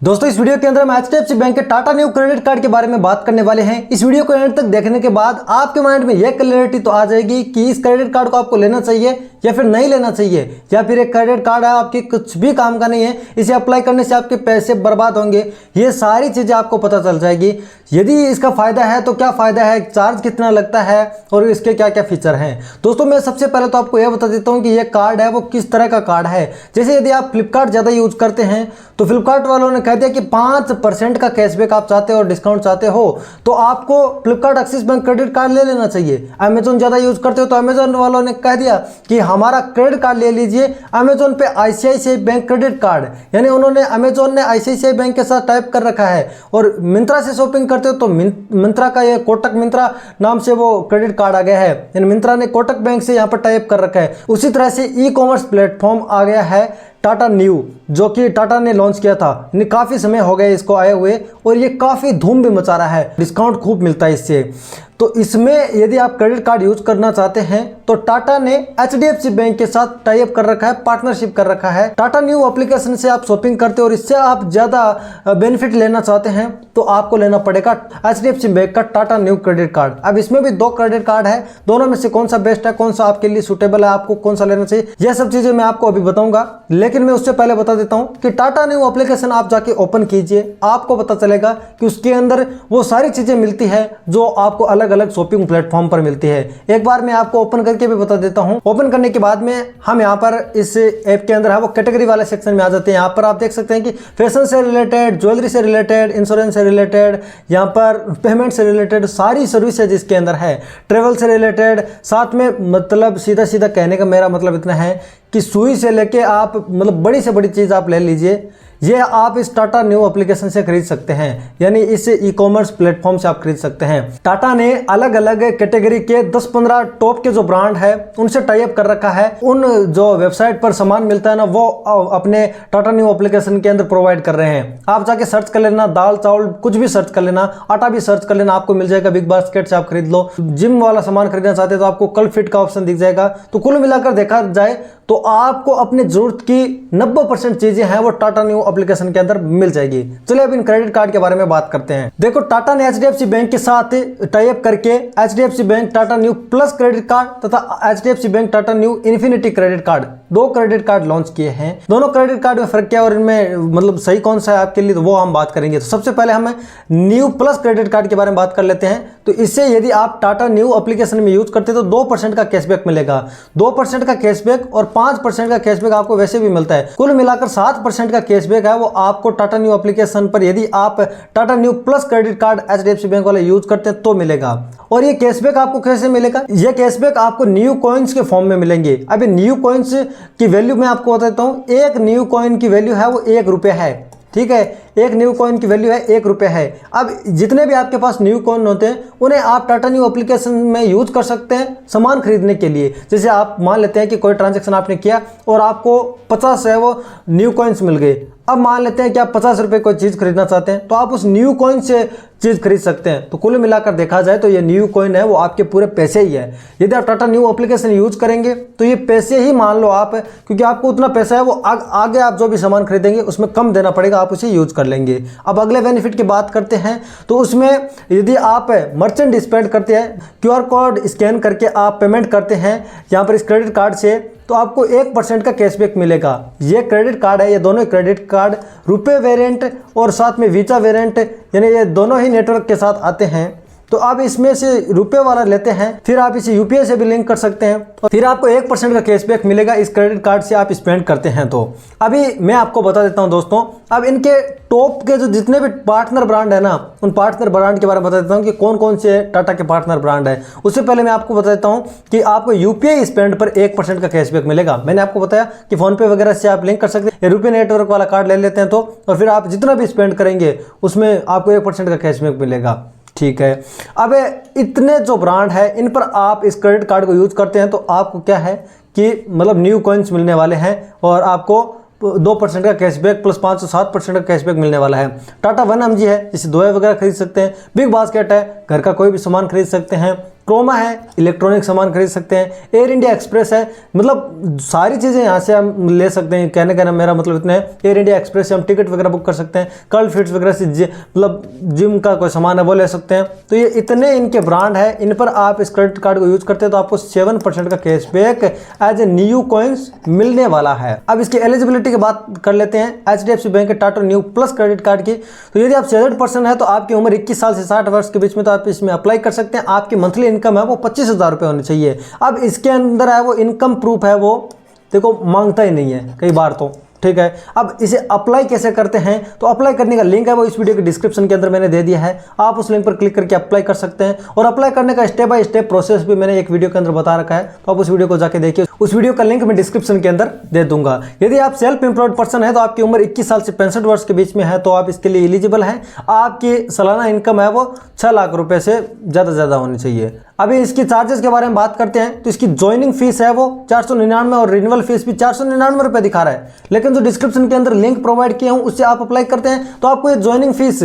दोस्तों इस वीडियो के अंदर हम एचडीएफसी बैंक के टाटा न्यू क्रेडिट कार्ड के बारे में बात करने वाले हैं। इस वीडियो को एंड तक देखने के बाद आपके माइंड में यह क्लैरिटी तो आ जाएगी कि इस क्रेडिट कार्ड को आपको लेना चाहिए या फिर नहीं लेना चाहिए, या फिर एक क्रेडिट कार्ड है आपकी कुछ भी काम का नहीं है, इसे अप्लाई करने से आपके पैसे बर्बाद होंगे। ये सारी चीज़ें आपको पता चल जाएगी। यदि इसका फ़ायदा है तो क्या फ़ायदा है, चार्ज कितना लगता है और इसके क्या क्या फीचर हैं। दोस्तों मैं सबसे पहले तो आपको यह बता देता हूँ कि यह कार्ड है वो किस तरह का कार्ड है। जैसे यदि आप फ्लिपकार्ट ज़्यादा यूज करते हैं तो फ्लिपकार्ट वालों ने कह दिया कि 5% का कैशबैक आप चाहते हो और डिस्काउंट चाहते हो तो आपको Flipkart axis bank credit card ले लेना चाहिए। अमेजोन ज़्यादा यूज करते हो तो अमेजोन वालों ने कह दिया कि हमारा क्रेडिट कार्ड ले लीजिए। अमेजोन पे आईसीआईसीआई बैंक क्रेडिट कार्ड, यानी उन्होंने अमेजोन ने आईसीआईसीआई बैंक के साथ टाइप कर रखा है। और मिंत्रा से शॉपिंग करते हो तो मिंत्रा का ये कोटक मिंत्रा नाम से वो क्रेडिट कार्ड आ गया है, यानी मिंत्रा ने कोटक बैंक से यहाँ पर टाइप कर रखा है। उसी तरह से ई कॉमर्स प्लेटफॉर्म आ गया है टाटा न्यू, जो कि टाटा ने लॉन्च किया था। काफ़ी समय हो गए इसको आए हुए और ये काफ़ी धूम भी मचा रहा है, डिस्काउंट खूब मिलता है इससे। तो इसमें यदि आप क्रेडिट कार्ड यूज करना चाहते हैं तो टाटा ने एचडीएफसी बैंक के साथ टाई अप कर रखा है, पार्टनरशिप कर रखा है। टाटा न्यू एप्लीकेशन से आप शॉपिंग करते हो और इससे आप ज़्यादा बेनिफिट लेना चाहते हैं तो आपको लेना पड़ेगा एचडीएफसी बैंक का टाटा न्यू क्रेडिट कार्ड। अब इसमें भी 2 क्रेडिट कार्ड है, दोनों में से कौन सा बेस्ट है, कौन सा आपके लिए सूटेबल है, आपको कौन सा लेना चाहिए, यह सब चीज़ें मैं आपको अभी बताऊंगा। लेकिन मैं उससे पहले बता देता हूँ कि टाटा न्यू एप्लीकेशन आप जाके ओपन कीजिए, आपको पता चलेगा कि उसके अंदर वो सारी चीज़ें मिलती है जो आपको अलग अलग शॉपिंग प्लेटफॉर्म पर मिलती है। एक बार मैं आपको ओपन करके भी बता देता हूं। ओपन करने के बाद में हम यहां पर इस ऐप के अंदर है वो कैटेगरी वाले सेक्शन में आ जाते हैं। यहां पर आप देख सकते हैं कि फैशन से रिलेटेड, ज्वेलरी से रिलेटेड, इंश्योरेंस से रिलेटेड, यहां पर पेमेंट से रिलेटेड सारी सर्विसेज इसके अंदर है, ट्रेवल से रिलेटेड। साथ में मतलब सीधा सीधा कहने का मेरा मतलब इतना है कि सुई से लेके आप मतलब बड़ी से बड़ी चीज़ आप ले लीजिए, ये आप इस टाटा न्यू एप्लीकेशन से खरीद सकते हैं, यानी इस ई कॉमर्स प्लेटफॉर्म से आप खरीद सकते हैं। टाटा ने अलग अलग कैटेगरी के 10-15 टॉप के जो ब्रांड है उनसे टाई अप कर रखा है। उन जो वेबसाइट पर सामान मिलता है ना वो अपने टाटा न्यू एप्लीकेशन के अंदर प्रोवाइड कर रहे हैं। आप जाके सर्च कर लेना, दाल चावल कुछ भी सर्च कर लेना, आटा भी सर्च कर लेना, आपको मिल जाएगा। बिग बास्केट से आप खरीद लो। जिम वाला सामान खरीदना चाहते हैं तो आपको कल फिट का ऑप्शन दिख जाएगा। तो कुल मिलाकर देखा जाए तो आपको अपनी जरूरत की 90% चीजें हैं वो टाटा न्यू एप्लीकेशन के अंदर मिल जाएगी। चलिए अब इन क्रेडिट कार्ड के बारे में बात करते हैं। देखो टाटा ने एचडीएफसी बैंक के साथ टाई अप करके HDFC bank Tata Neu Plus credit card तथा HDFC bank Tata Neu Infinity credit card 2 credit card launch किए हैं। दोनों क्रेडिट कार्ड में फर्क क्या और इनमें मतलब सही कौन सा है आपके लिए, तो वो हम बात करेंगे। तो सबसे पहले हम न्यू प्लस क्रेडिट कार्ड के बारे में बात कर लेते हैं। तो इससे यदि आप टाटा न्यू एप्लीकेशन में यूज करते हैं तो 2% का कैशबैक मिलेगा। 2% का कैशबैक और 5% का कैशबैक आपको वैसे भी मिलता है। कुल मिलाकर 7% का कैशबैक है वो आपको टाटा न्यू एप्लीकेशन पर यदि आप Tata Neu Plus credit card HDFC bank वाले यूज करते हैं तो मिलेगा। और ये कैशबैक आपको कैसे मिलेगा? ये कैशबैक आपको न्यू कॉइन्स के फॉर्म में मिलेंगे। अभी न्यू कॉइन्स की वैल्यू मैं आपको बताता हूँ। एक न्यू कॉइन की वैल्यू है वो 1 रुपये है, ठीक है। एक न्यू कॉइन की वैल्यू है 1 रुपये है। अब जितने भी आपके पास न्यू कॉइन होते हैं उन्हें आप टाटा न्यू एप्लीकेशन में यूज कर सकते हैं सामान खरीदने के लिए। जैसे आप मान लेते हैं कि कोई ट्रांजैक्शन आपने किया और आपको 50 है वो न्यू कॉइन्स मिल गए। अब मान लेते हैं कि आप 50 रुपये कोई चीज़ खरीदना चाहते हैं तो आप उस न्यू कॉइन से चीज़ खरीद सकते हैं। तो कुल मिलाकर देखा जाए तो ये न्यू कॉइन है वो आपके पूरे पैसे ही है। यदि आप टाटा न्यू एप्लीकेशन यूज करेंगे तो ये पैसे ही मान लो आप, क्योंकि आपको उतना पैसा है वो आगे आप जो भी सामान खरीदेंगे उसमें कम देना पड़ेगा, आप उसे यूज कर लेंगे। अब अगले बेनिफिट की बात करते हैं। तो उसमें यदि आप मर्चेंट स्पेंड करते हैं, QR कोड स्कैन करके आप पेमेंट करते हैं यहाँ पर इस क्रेडिट कार्ड से, तो आपको 1% का कैशबैक मिलेगा। ये क्रेडिट कार्ड है, ये दोनों क्रेडिट कार्ड रुपए वेरिएंट और साथ में वीजा वेरिएंट, यानी ये दोनों ही नेटवर्क के साथ आते हैं। तो आप इसमें से रुपए वाला लेते हैं, फिर आप इसे यूपीआई से भी लिंक कर सकते हैं और फिर आपको 1% का कैशबैक मिलेगा इस क्रेडिट कार्ड से आप स्पेंड करते हैं। तो अभी मैं आपको बता देता हूं दोस्तों, अब इनके टॉप के जो जितने भी पार्टनर ब्रांड है ना उन पार्टनर ब्रांड के बारे में बता देता हूं कि कौन कौन से टाटा के पार्टनर ब्रांड है। उससे पहले मैं आपको बता देता हूं कि आपको यूपीआई स्पेंड पर 1% का कैशबैक मिलेगा। मैंने आपको बताया कि फोन पे वगैरह से आप लिंक कर सकते हैं, रुपये नेटवर्क वाला कार्ड ले लेते हैं तो, और फिर आप जितना भी स्पेंड करेंगे उसमें आपको 1% का कैशबैक मिलेगा, ठीक है। अब इतने जो ब्रांड है इन पर आप इस क्रेडिट कार्ड को यूज करते हैं तो आपको क्या है कि मतलब न्यू कॉइन्स मिलने वाले हैं और आपको 2% का कैशबैक प्लस 5 से 7% का कैशबैक मिलने वाला है। टाटा 1mg है, जिसे दवाई वगैरह खरीद सकते हैं। बिग बास्केट है, घर का कोई भी सामान खरीद सकते हैं। क्रोमा है, इलेक्ट्रॉनिक सामान खरीद सकते हैं, एयर इंडिया एक्सप्रेस है, मतलब सारी चीज़ें यहाँ से हम ले सकते हैं। कहने का ना मेरा मतलब इतना है, एयर इंडिया एक्सप्रेस से हम टिकट वगैरह बुक कर सकते हैं, कर्ल फिट्स वगैरह से मतलब जिम का कोई सामान है वो ले सकते हैं। तो ये इतने इनके ब्रांड है, इन पर आप इस क्रेडिट कार्ड को यूज करते हैं तो आपको 7% का cashback as a new coins मिलने वाला है। अब इसकी एलिजिबिलिटी की बात कर लेते हैं HDFC बैंक के Tata Neu Plus credit card की। तो यदि आप 60% है तो आपकी उम्र 21 साल से 60 वर्ष के बीच में, तो आप इसमें अप्लाई कर सकते हैं। आपकी मंथली इनकम है वो 25,000 रुपये होनी चाहिए। अब इसके अंदर है वो इनकम प्रूफ है वो देखो मांगता ही नहीं है कई बार तो, ठीक है। अब इसे अप्लाई कैसे करते हैं, तो अप्लाई करने का लिंक है वो इस वीडियो के डिस्क्रिप्शन के अंदर मैंने दे दिया है। आप उस लिंक पर क्लिक करके अप्लाई कर सकते हैं, और अप्लाई करने का स्टेप बाय स्टेप प्रोसेस भी मैंने एक वीडियो के अंदर बता रखा है, तो आप उस वीडियो को जाके देखिए। उस वीडियो का लिंक मैं डिस्क्रिप्शन के अंदर दे दूंगा। यदि आप सेल्फ एम्प्लॉयड पर्सन है तो आपकी उम्र 21 साल से 65 वर्ष के बीच में है तो आप इसके लिए एलिजिबल हैं। आपकी सालाना इनकम है वो 6 लाख रुपए से ज़्यादा होनी चाहिए। अभी इसकी चार्जेस के बारे में बात करते हैं तो इसकी ज्वाइनिंग फीस है वो 499 और रिन्यूअल फीस भी 499 रुपये दिखा रहा है, लेकिन जो डिस्क्रिप्शन के अंदर लिंक प्रोवाइड किया हूँ उससे आप अप्लाई करते हैं तो आपको ये ज्वाइनिंग फीस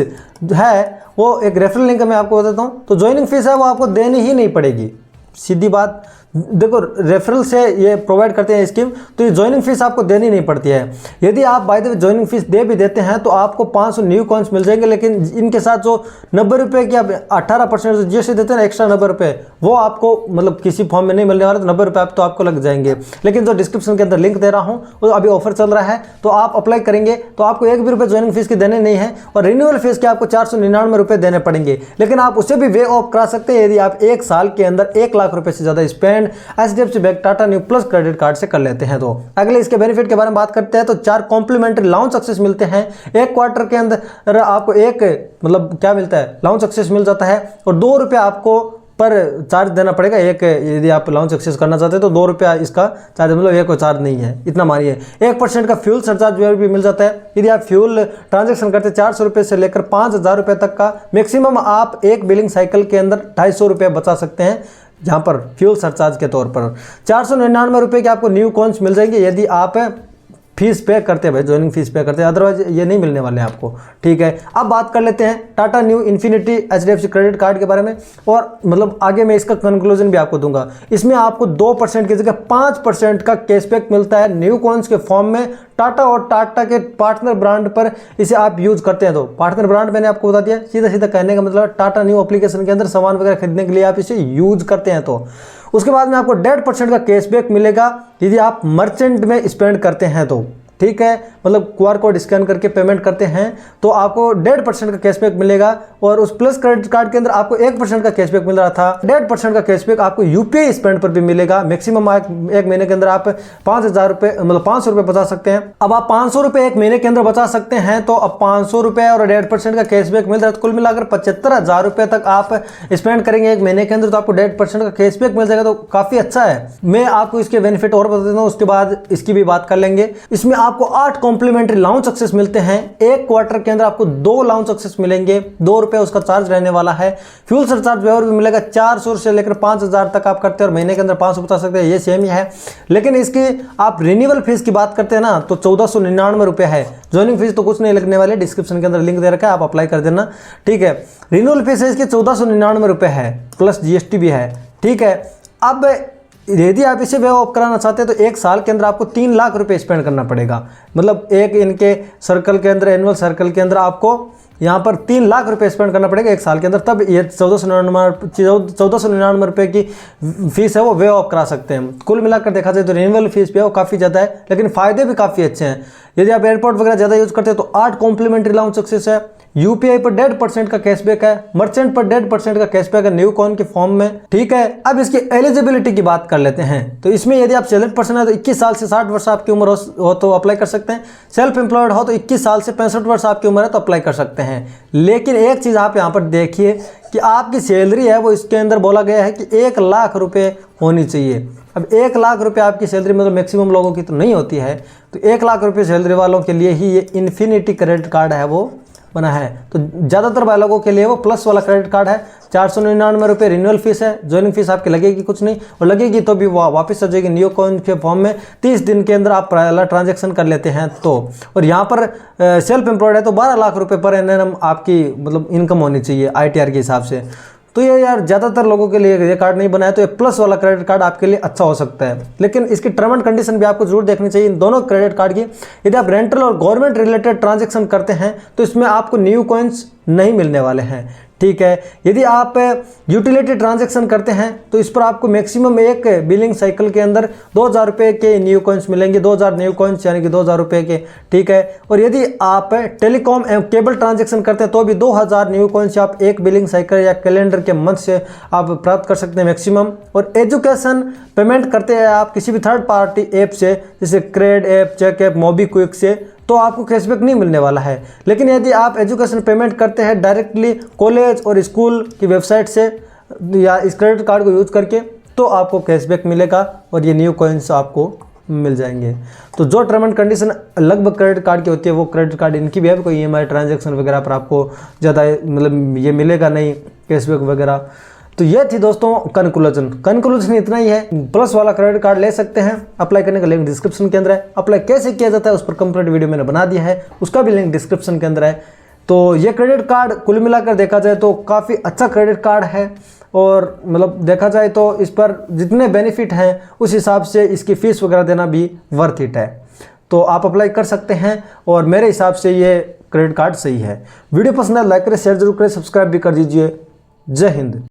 है वो एक रेफरल लिंक मैं आपको बताता हूँ। तो ज्वाइनिंग फीस है वो आपको देनी ही नहीं पड़ेगी, सीधी बात। देखो रेफरल से ये प्रोवाइड करते हैं स्कीम, तो ये ज्वाइनिंग फीस आपको देनी नहीं पड़ती है। यदि आप by the way joining fees दे भी देते हैं तो आपको 500 न्यू कॉइन्स मिल जाएंगे, लेकिन इनके साथ जो 90 रुपये की आप 18% जीएसटी देते हैं ना, एक्स्ट्रा 90 रुपये, वो आपको मतलब किसी फॉर्म में नहीं मिलने वाला, तो 90 रुपये तो आपको लग जाएंगे। लेकिन जो डिस्क्रिप्शन के अंदर लिंक दे रहा हूँ वो अभी ऑफर चल रहा है, तो आप अप्लाई करेंगे तो आपको 1 भी रुपये ज्वाइनिंग फीस के देने नहीं है, और रिन्यूअल फीस के आपको 499 रुपये देने पड़ेंगे। लेकिन आप उसे भी वे ऑफ करा सकते हैं यदि आप 1 साल के अंदर 1 लाख रुपये से ज़्यादा spend HDFC bank Tata Neu Plus credit card से कर लेते हैं। तो अगले इसके बेनिफिट के बारे में बात करते हैं तो 4 कॉम्प्लीमेंट्री लाउंज एक्सेस मिलते हैं। 1 क्वार्टर के अंदर आपको एक मतलब क्या मिलता है, लाउंज एक्सेस मिल जाता है, और 2 रुपये आपको पर चार्ज देना पड़ेगा। एक यदि आप लाउंज एक्सेस करना चाहते हैं तो 2 रुपया इसका चार्ज, मतलब ये कोई चार्ज नहीं है, इतना मानिए। 1% का फ्यूल सरचार्ज भी मिल जाता है। यदि आप फ्यूल ट्रांजैक्शन करते हैं 400 रुपये से लेकर 5,000 रुपये तक का, मैक्सिमम आप एक बिलिंग साइकिल के अंदर 250 रुपये बचा सकते हैं, जहाँ पर फ्यूल सरचार्ज के तौर पर 499 रुपये के आपको न्यू कॉइन्स मिल जाएंगे यदि आप फीस पे करते हैं, भाई ज्वाइनिंग फीस पे करते हैं, अदरवाइज ये नहीं मिलने वाले आपको, ठीक है। अब बात कर लेते हैं Tata Neu infinity HDFC credit card के बारे में, और मतलब आगे मैं इसका कंक्लूजन भी आपको दूंगा। इसमें आपको 2% की जगह 5% का कैशबैक मिलता है न्यू कॉइन्स के फॉर्म में। टाटा और टाटा के पार्टनर ब्रांड पर इसे आप यूज करते हैं तो पार्टनर ब्रांड मैंने आपको बता दिया, सीधा कहने का मतलब टाटा न्यू एप्लीकेशन के अंदर सामान वगैरह खरीदने के लिए आप इसे यूज करते हैं। तो उसके बाद में आपको 1.5% का कैशबैक मिलेगा यदि आप मर्चेंट में स्पेंड करते हैं तो, ठीक है। मतलब QR कोड स्कैन करके पेमेंट करते हैं तो आपको 1.5% का कैशबैक मिलेगा, और उस प्लस क्रेडिट कार्ड के अंदर आपको 1% का कैशबैक मिल रहा था। 1.5% का कैशबैक आपको UPI स्पेंड पर भी मिलेगा। मैक्सिमम एक महीने के अंदर आप 5,000 रुपये मतलब 500 रुपये बचा सकते हैं। अब आप 500 रुपये एक महीने के अंदर बचा सकते हैं, तो अब 500 रुपये और 1.5% का कैशबैक मिल रहा है, तो कुल मिलाकर 75,000 रुपये तक आप स्पेंड करेंगे एक महीने के अंदर, तो आपको 1.5% का कैशबैक मिल जाएगा, तो काफ़ी अच्छा है। मैं आपको इसके बेनिफिट और बता देता हूँ, उसके बाद इसकी भी बात कर लेंगे। इसमें आपको 8 कॉम्प्लीमेंट्री लाउंज एक्सेस मिलते हैं। 1 क्वार्टर के अंदर आपको 2 लाउंज एक्सेस मिलेंगे, 2 रुपये उसका चार्ज रहने वाला है। फ्यूल सरचार्ज वेवर भी मिलेगा, 400 से लेकर 5,000 तक आप करते हैं, और महीने के अंदर 500 बता सकते हैं, ये सेम ही है। लेकिन इसकी आप रिन्यूअल फीस की बात करते हैं ना, तो 1499 रुपये है। ज्वाइनिंग फीस तो कुछ नहीं लगने वाले, डिस्क्रिप्शन के अंदर लिंक दे रखा है, आप अप्लाई कर देना, ठीक है। रिन्यूअल फीस है इसकी 1499 रुपये है, प्लस GST भी है, ठीक है। अब यदि आप इसे वे ऑफ कराना चाहते हैं तो 1 साल के अंदर आपको 3 लाख रुपए स्पेंड करना पड़ेगा। मतलब एक इनके सर्कल के अंदर, एनुअल सर्कल के अंदर आपको यहाँ पर 3 लाख रुपए स्पेंड करना पड़ेगा 1 साल के अंदर, तब ये 1499 रुपये की फीस है वो वे ऑफ करा सकते हैं। कुल मिलाकर देखा जाए तो रिन्यूअल फीस भी है वो काफ़ी ज़्यादा है, लेकिन फ़ायदे भी काफ़ी अच्छे हैं। यदि आप एयरपोर्ट वगैरह ज़्यादा यूज़ करते हैं तो 8 कॉम्प्लीमेंट्री लाउंज एक्सेस है। UPI पर 1.5% का कैशबैक है। मर्चेंट पर 1.5% का कैशबैक है न्यू कॉइन के फॉर्म में, ठीक है। अब इसकी एलिजिबिलिटी की बात कर लेते हैं। तो इसमें यदि आप सैलरी पर्सन है तो 21 साल से 60 वर्ष आपकी उम्र हो तो अप्लाई कर सकते हैं। सेल्फ एम्प्लॉयड हो तो 21 साल से 65 वर्ष आपकी उम्र है तो अप्लाई कर सकते हैं। लेकिन एक चीज़ आप यहाँ पर देखिए कि आपकी सैलरी है वो इसके अंदर बोला गया है कि 1 लाख रुपये होनी चाहिए। अब 1 लाख रुपये आपकी सैलरी मतलब मैक्सिमम लोगों की तो नहीं होती है, तो 1 लाख रुपये सैलरी वालों के लिए ही ये इन्फिनिटी क्रेडिट कार्ड है वो बना है। तो ज़्यादातर वाले लोगों के लिए वो प्लस वाला क्रेडिट कार्ड है। 499 रुपये रिन्यूअल फीस है, ज्वाइनिंग फीस आपकी लगेगी कुछ नहीं, और लगेगी तो भी वापस आ जाएगी न्यू कॉइन के फॉर्म में। 30 दिन के अंदर आप पहला ट्रांजैक्शन कर लेते हैं तो। और यहाँ पर सेल्फ एम्प्लॉयड है तो 12 लाख रुपये पर एनम आपकी मतलब इनकम होनी चाहिए ITR के हिसाब से। तो ये यार ज़्यादातर लोगों के लिए ये कार्ड नहीं बना है, तो ये प्लस वाला क्रेडिट कार्ड आपके लिए अच्छा हो सकता है। लेकिन इसकी टर्म एंड कंडीशन भी आपको जरूर देखनी चाहिए इन दोनों क्रेडिट कार्ड की। यदि आप रेंटल और गवर्नमेंट रिलेटेड ट्रांजेक्शन करते हैं तो इसमें आपको न्यू कॉइन्स नहीं मिलने वाले हैं, ठीक है। यदि आप यूटिलिटी ट्रांजैक्शन करते हैं तो इस पर आपको मैक्सिमम एक बिलिंग साइकिल के अंदर 2000 रुपये के न्यू कॉइन्स मिलेंगे, 2000 न्यू कॉइन्स यानी कि 2000 रुपये के, ठीक है। और यदि आप टेलीकॉम एवं केबल ट्रांजैक्शन करते हैं तो भी 2000 न्यू कॉइन्स आप एक बिलिंग साइकिल या कैलेंडर के मंथ से आप प्राप्त कर सकते हैं मैक्सिमम। और एजुकेशन पेमेंट करते हैं आप किसी भी थर्ड पार्टी ऐप से, जैसे CRED app, check app, MobiKwik से, तो आपको कैशबैक नहीं मिलने वाला है। लेकिन यदि आप एजुकेशन पेमेंट करते हैं डायरेक्टली कॉलेज और स्कूल की वेबसाइट से या इस क्रेडिट कार्ड को यूज करके, तो आपको कैशबैक मिलेगा और ये न्यू कॉइन्स आपको मिल जाएंगे। तो जो टर्म एंड कंडीशन लगभग क्रेडिट कार्ड की होती है वो क्रेडिट कार्ड इनकी भी है। कोई EMI ट्रांजेक्शन वगैरह पर आपको ज़्यादा मतलब ये मिलेगा नहीं कैशबैक वगैरह। तो ये थी दोस्तों कंक्लूजन इतना ही है। प्लस वाला क्रेडिट कार्ड ले सकते हैं, अप्लाई करने का लिंक डिस्क्रिप्शन के अंदर है। अप्लाई कैसे किया जाता है उस पर कंप्लीट वीडियो मैंने बना दिया है, उसका भी लिंक डिस्क्रिप्शन के अंदर है। तो ये क्रेडिट कार्ड कुल मिलाकर देखा जाए तो काफ़ी अच्छा क्रेडिट कार्ड है, और मतलब देखा जाए तो इस पर जितने बेनिफिट हैं उस हिसाब से इसकी फ़ीस वगैरह देना भी वर्थ इट है। तो आप अप्लाई कर सकते हैं और मेरे हिसाब से ये क्रेडिट कार्ड सही है। वीडियो पसंद है लाइक करें, शेयर जरूर करें, सब्सक्राइब भी कर दीजिए। जय हिंद।